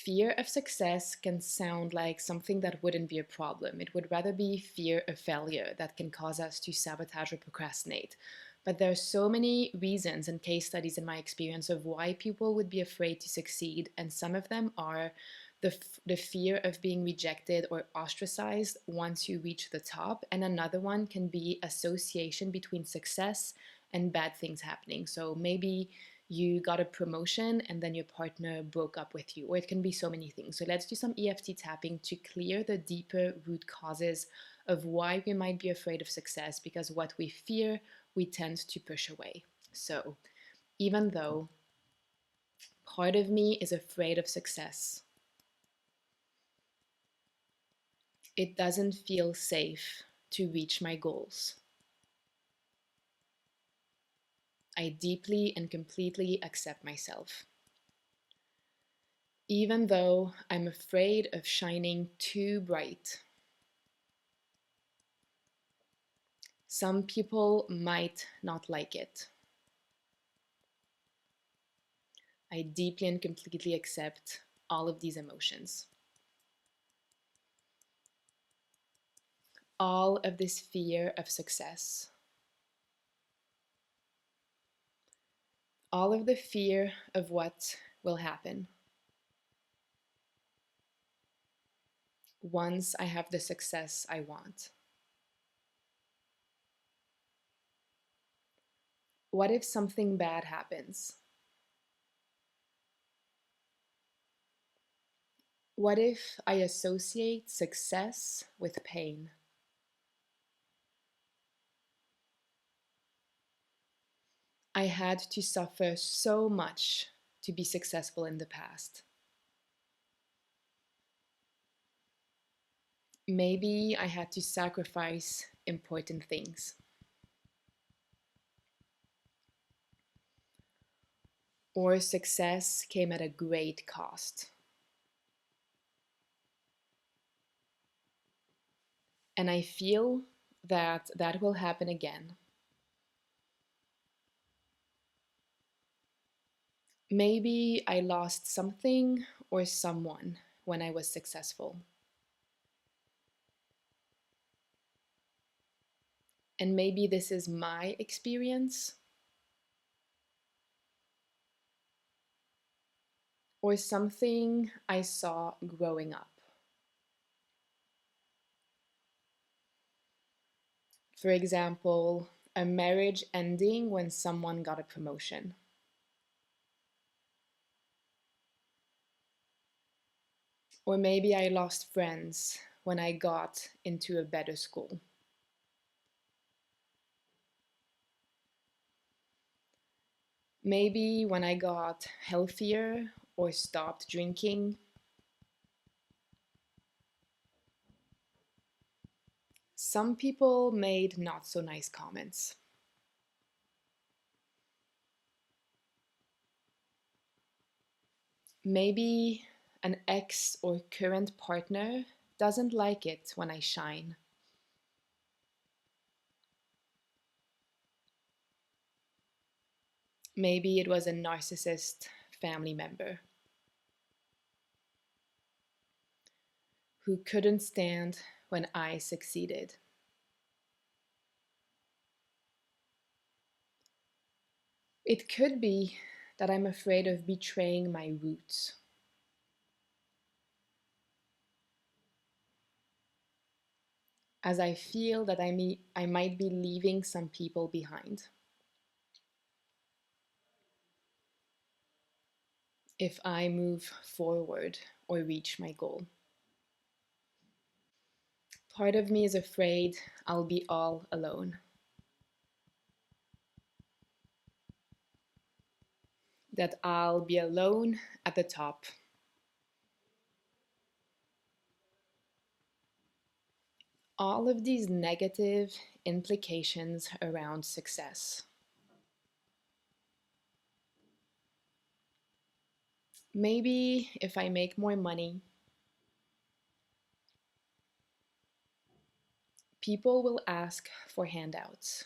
Fear of success can sound like something that wouldn't be a problem. It would rather be fear of failure that can cause us to sabotage or procrastinate. But there are so many reasons and case studies in my experience of why people would be afraid to succeed, and some of them are the fear of being rejected or ostracized once you reach the top, and another one can be association between success and bad things happening. So maybe you got a promotion and then your partner broke up with you, or it can be so many things. So let's do some EFT tapping to clear the deeper root causes of why we might be afraid of success, because what we fear, we tend to push away. So even though part of me is afraid of success, it doesn't feel safe to reach my goals. I deeply and completely accept myself. Even though I'm afraid of shining too bright, some people might not like it. I deeply and completely accept all of these emotions. All of this fear of success. All of the fear of what will happen once I have the success I want. What if something bad happens? What if I associate success with pain? I had to suffer so much to be successful in the past. Maybe I had to sacrifice important things. Or success came at a great cost. And I feel that that will happen again. Maybe I lost something or someone when I was successful. And maybe this is my experience, or something I saw growing up. For example, a marriage ending when someone got a promotion. Or maybe I lost friends when I got into a better school. Maybe when I got healthier or stopped drinking. Some people made not so nice comments. Maybe an ex or current partner doesn't like it when I shine. Maybe it was a narcissist family member who couldn't stand when I succeeded. It could be that I'm afraid of betraying my roots. As I feel that I might be leaving some people behind. If I move forward or reach my goal. Part of me is afraid I'll be all alone. That I'll be alone at the top. All of these negative implications around success. Maybe if I make more money, people will ask for handouts.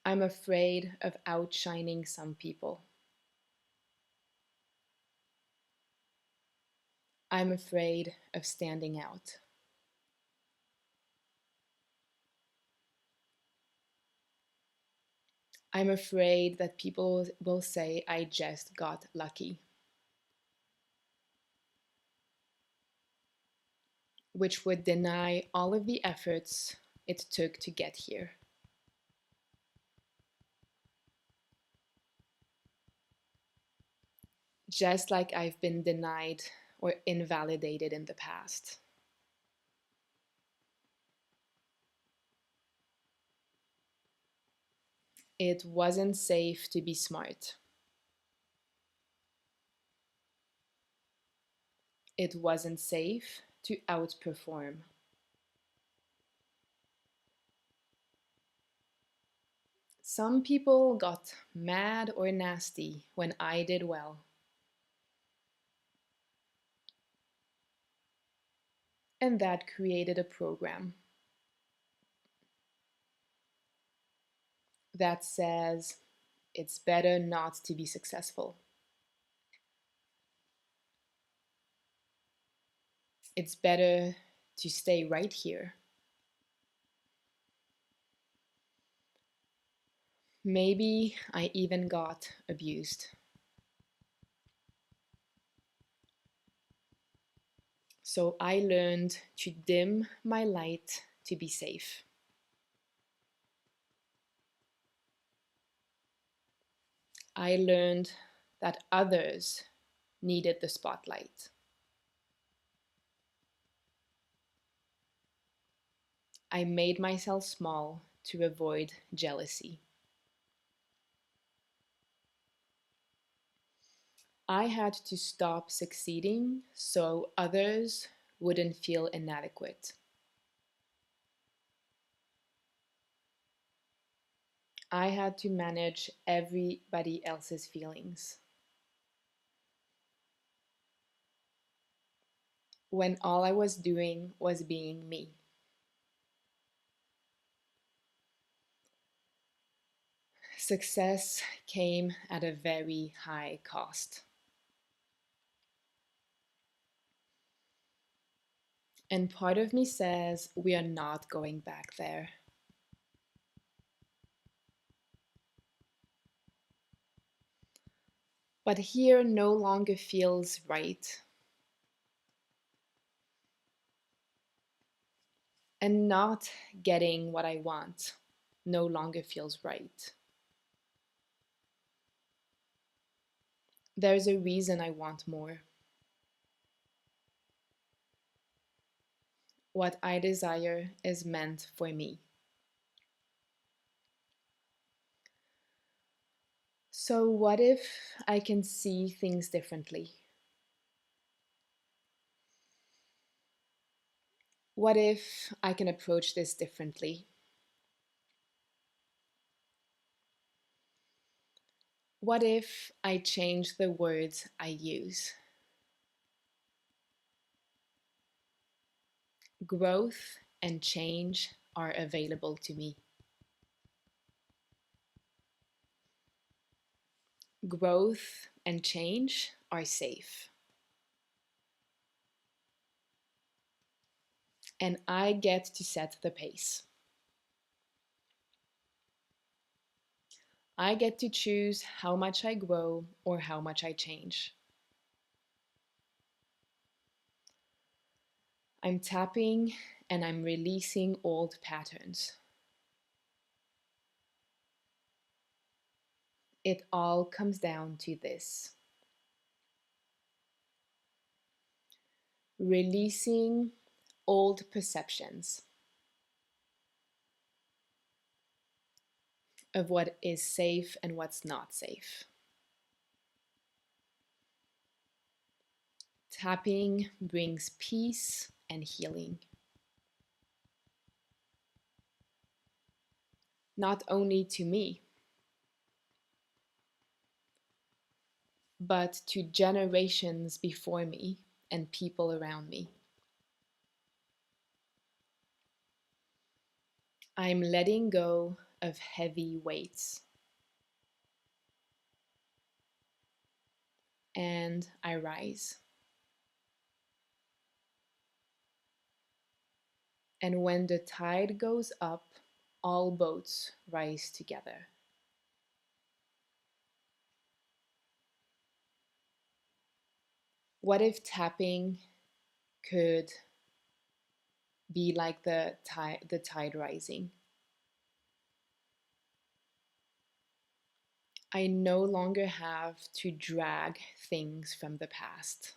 I'm afraid of outshining some people. I'm afraid of standing out. I'm afraid that people will say I just got lucky, which would deny all of the efforts it took to get here. Just like I've been denied or invalidated in the past. It wasn't safe to be smart. It wasn't safe to outperform. Some people got mad or nasty when I did well. And that created a program that says it's better not to be successful. It's better to stay right here. Maybe I even got abused. So I learned to dim my light to be safe. I learned that others needed the spotlight. I made myself small to avoid jealousy. I had to stop succeeding so others wouldn't feel inadequate. I had to manage everybody else's feelings when all I was doing was being me. Success came at a very high cost. And part of me says we are not going back there. But here no longer feels right. And not getting what I want no longer feels right. There's a reason I want more. What I desire is meant for me. So, what if I can see things differently? What if I can approach this differently? What if I change the words I use? Growth and change are available to me. Growth and change are safe. And I get to set the pace. I get to choose how much I grow or how much I change. I'm tapping and I'm releasing old patterns. It all comes down to this: releasing old perceptions of what is safe and what's not safe. Tapping brings peace and healing. Not only to me, but to generations before me and people around me. I'm letting go of heavy weights. And I rise. And when the tide goes up, all boats rise together. What if tapping could be like the tide rising? I no longer have to drag things from the past.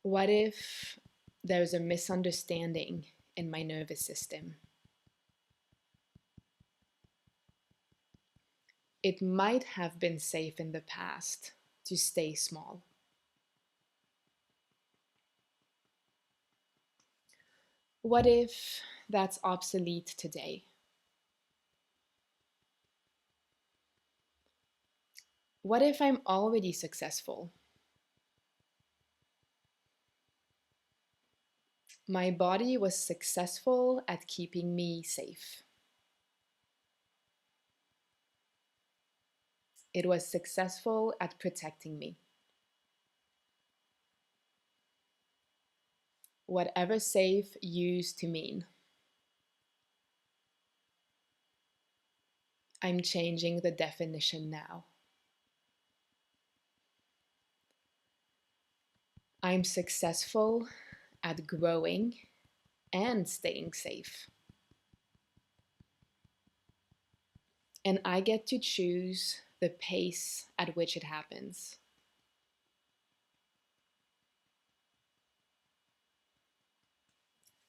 What if there's a misunderstanding in my nervous system? It might have been safe in the past to stay small. What if that's obsolete today? What if I'm already successful? My body was successful at keeping me safe. It was successful at protecting me. Whatever safe used to mean. I'm changing the definition now. I'm successful at growing and staying safe. And I get to choose the pace at which it happens.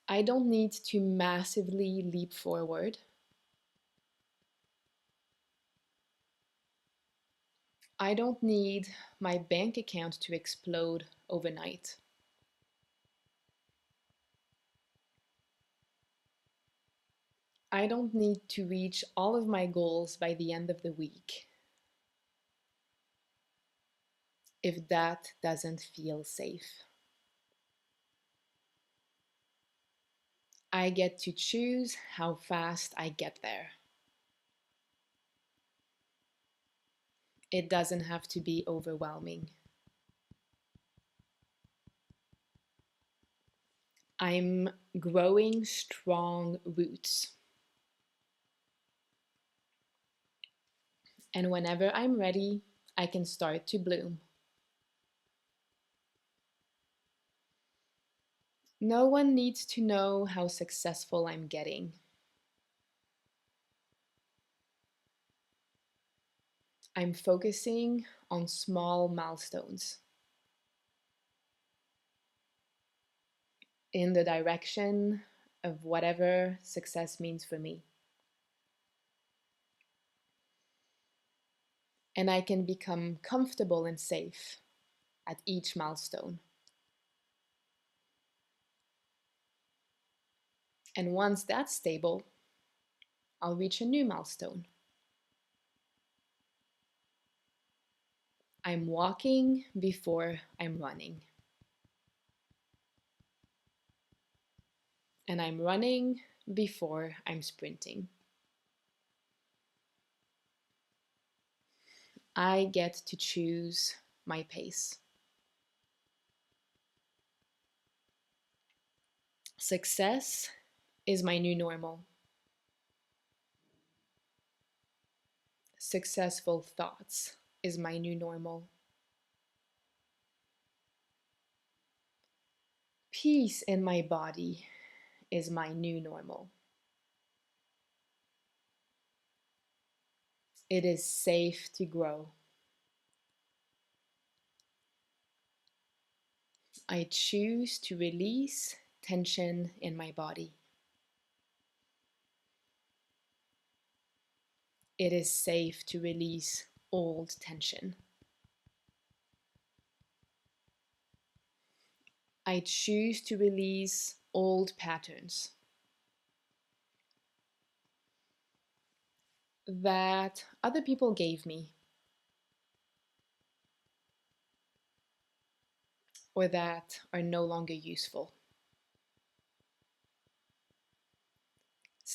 I don't need to massively leap forward. I don't need my bank account to explode overnight. I don't need to reach all of my goals by the end of the week if that doesn't feel safe. I get to choose how fast I get there. It doesn't have to be overwhelming. I'm growing strong roots. And whenever I'm ready, I can start to bloom. No one needs to know how successful I'm getting. I'm focusing on small milestones in the direction of whatever success means for me. And I can become comfortable and safe at each milestone. And once that's stable, I'll reach a new milestone. I'm walking before I'm running. And I'm running before I'm sprinting. I get to choose my pace. Success is my new normal. Successful thoughts is my new normal. Peace in my body is my new normal. It is safe to grow. I choose to release tension in my body. It is safe to release old tension. I choose to release old patterns that other people gave me or that are no longer useful.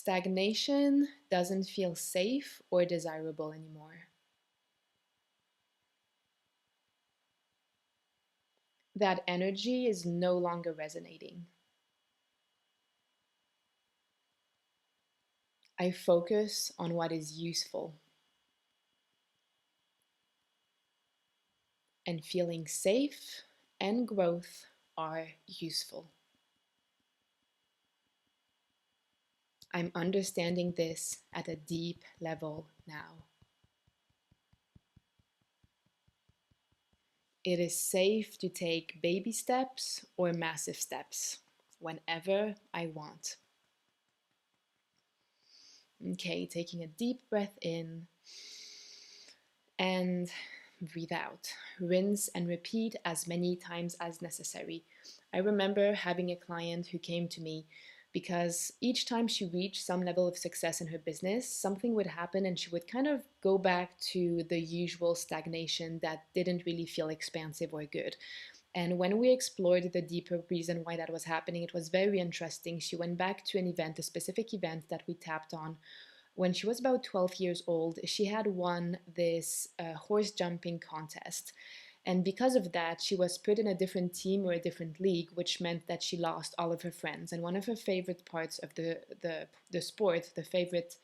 Stagnation doesn't feel safe or desirable anymore. That energy is no longer resonating. I focus on what is useful. And feeling safe and growth are useful. I'm understanding this at a deep level now. It is safe to take baby steps or massive steps whenever I want. Okay, taking a deep breath in and breathe out. Rinse and repeat as many times as necessary. I remember having a client who came to me because each time she reached some level of success in her business, something would happen and she would kind of go back to the usual stagnation that didn't really feel expansive or good. And when we explored the deeper reason why that was happening, it was very interesting. She went back to an event, a specific event that we tapped on. When she was about 12 years old, she had won this horse jumping contest. And because of that, she was put in a different team or a different league, which meant that she lost all of her friends. And one of her favorite parts of the sport, the favorite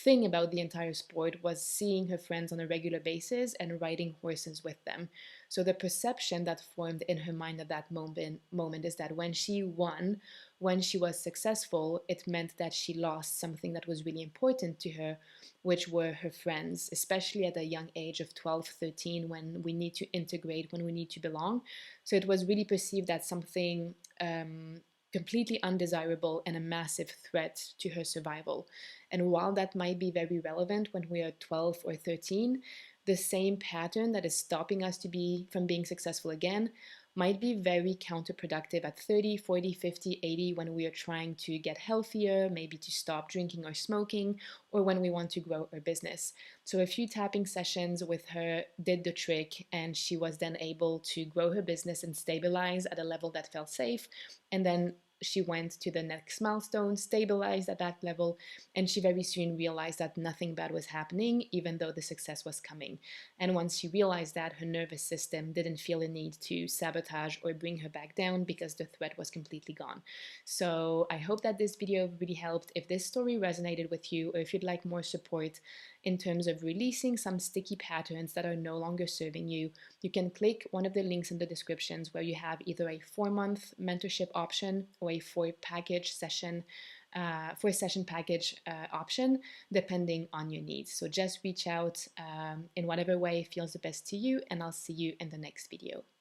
thing about the entire sport, was seeing her friends on a regular basis and riding horses with them. So the perception that formed in her mind at that moment is that when she won, when she was successful, it meant that she lost something that was really important to her, which were her friends, especially at a young age of 12, 13, when we need to integrate, when we need to belong. So it was really perceived as something completely undesirable and a massive threat to her survival. And while that might be very relevant when we are 12 or 13, the same pattern that is stopping us from being successful again might be very counterproductive at 30, 40, 50, 80 when we are trying to get healthier, maybe to stop drinking or smoking, or when we want to grow our business. So a few tapping sessions with her did the trick, and she was then able to grow her business and stabilize at a level that felt safe. And then she went to the next milestone, stabilized at that level, and she very soon realized that nothing bad was happening, even though the success was coming. And once she realized that, her nervous system didn't feel a need to sabotage or bring her back down because the threat was completely gone. So I hope that this video really helped. If this story resonated with you, or if you'd like more support in terms of releasing some sticky patterns that are no longer serving you, you can click one of the links in the descriptions where you have either a 4-month mentorship option or a 4-session package option, depending on your needs. So just reach out in whatever way feels the best to you, and I'll see you in the next video.